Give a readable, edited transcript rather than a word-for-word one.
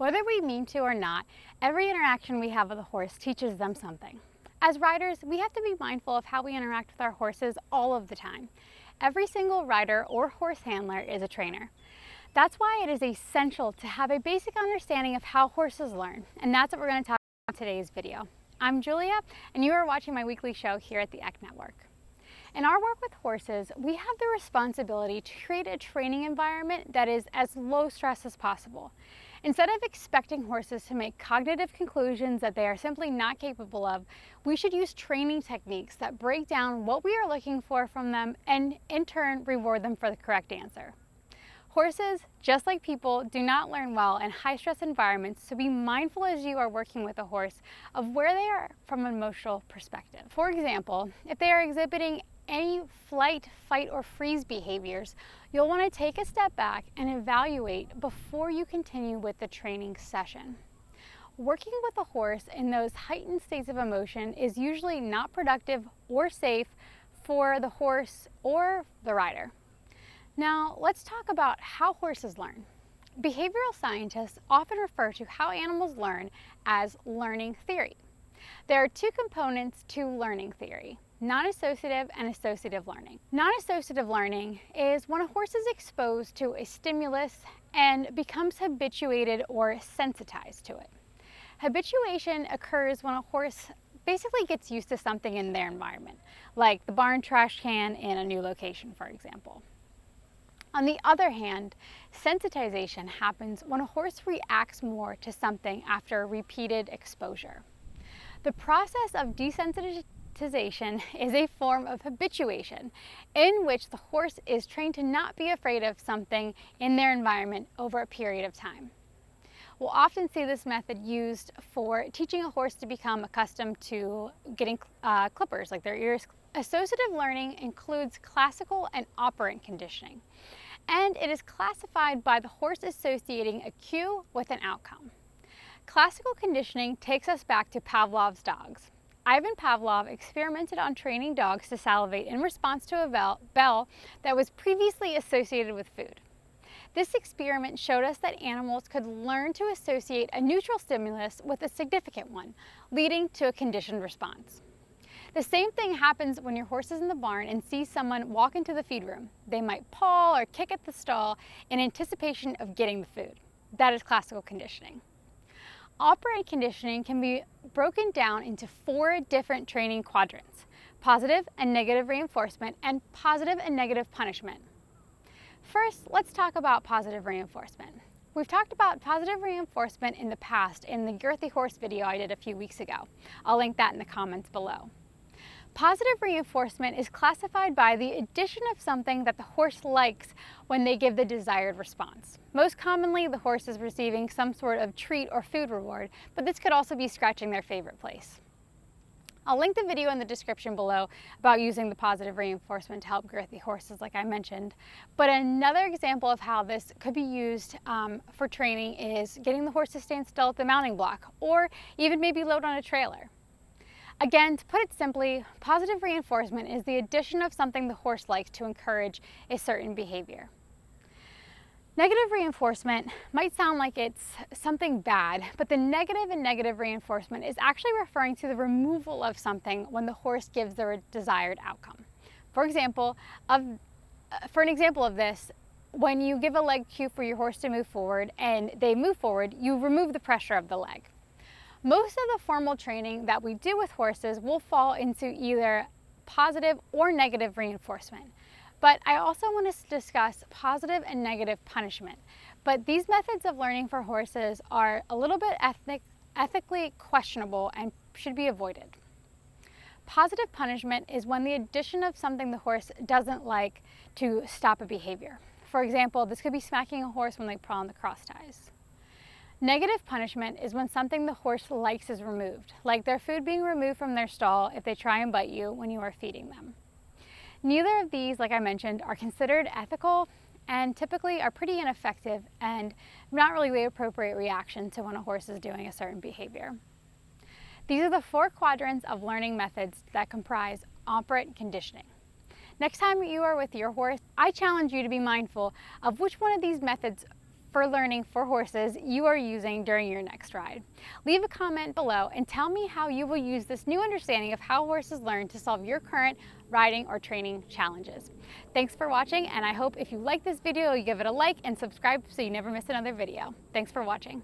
Whether we mean to or not, every interaction we have with a horse teaches them something. As riders, we have to be mindful of how we interact with our horses all of the time. Every single rider or horse handler is a trainer. That's why it is essential to have a basic understanding of how horses learn, and that's what we're going to talk about in today's video. I'm Julia, and you are watching my weekly show here at the ECK Network. In our work with horses, we have the responsibility to create a training environment that is as low stress as possible. Instead of expecting horses to make cognitive conclusions that they are simply not capable of, we should use training techniques that break down what we are looking for from them and in turn reward them for the correct answer. Horses, just like people, do not learn well in high-stress environments, so be mindful as you are working with a horse of where they are from an emotional perspective. For example, if they are exhibiting any flight, fight, or freeze behaviors, you'll want to take a step back and evaluate before you continue with the training session. Working with a horse in those heightened states of emotion is usually not productive or safe for the horse or the rider. Now, let's talk about how horses learn. Behavioral scientists often refer to how animals learn as learning theory. There are two components to learning theory: non-associative and associative learning. Non-associative learning is when a horse is exposed to a stimulus and becomes habituated or sensitized to it. Habituation occurs when a horse basically gets used to something in their environment, like the barn trash can in a new location, for example. On the other hand, sensitization happens when a horse reacts more to something after repeated exposure. The process of desensitization is a form of habituation in which the horse is trained to not be afraid of something in their environment over a period of time. We'll often see this method used for teaching a horse to become accustomed to getting clippers, like their ears. Associative learning includes classical and operant conditioning, and it is classified by the horse associating a cue with an outcome. Classical conditioning takes us back to Pavlov's dogs. Ivan Pavlov experimented on training dogs to salivate in response to a bell that was previously associated with food. This experiment showed us that animals could learn to associate a neutral stimulus with a significant one, leading to a conditioned response. The same thing happens when your horse is in the barn and sees someone walk into the feed room. They might paw or kick at the stall in anticipation of getting the food. That is classical conditioning. Operant conditioning can be broken down into 4 different training quadrants: positive and negative reinforcement and positive and negative punishment. First, let's talk about positive reinforcement. We've talked about positive reinforcement in the past in the Girthy Horse video I did a few weeks ago. I'll link that in the comments below. Positive reinforcement is classified by the addition of something that the horse likes when they give the desired response. Most commonly, the horse is receiving some sort of treat or food reward, but this could also be scratching their favorite place. I'll link the video in the description below about using the positive reinforcement to help girthy horses, like I mentioned. But another example of how this could be used for training is getting the horse to stand still at the mounting block, or even maybe load on a trailer. Again, to put it simply, positive reinforcement is the addition of something the horse likes to encourage a certain behavior. Negative reinforcement might sound like it's something bad, but the negative in negative reinforcement is actually referring to the removal of something when the horse gives the desired outcome. For an example of this, when you give a leg cue for your horse to move forward and they move forward, you remove the pressure of the leg. Most of the formal training that we do with horses will fall into either positive or negative reinforcement. But I also want to discuss positive and negative punishment. But these methods of learning for horses are a little bit ethically questionable and should be avoided. Positive punishment is when the addition of something the horse doesn't like to stop a behavior. For example, this could be smacking a horse when they pull on the cross ties. Negative punishment is when something the horse likes is removed, like their food being removed from their stall if they try and bite you when you are feeding them. Neither of these, like I mentioned, are considered ethical and typically are pretty ineffective and not really the appropriate reaction to when a horse is doing a certain behavior. These are the 4 quadrants of learning methods that comprise operant conditioning. Next time you are with your horse, I challenge you to be mindful of which one of these methods for learning for horses you are using during your next ride. Leave a comment below and tell me how you will use this new understanding of how horses learn to solve your current riding or training challenges. Thanks for watching, and I hope if you like this video, you give it a like and subscribe so you never miss another video. Thanks for watching.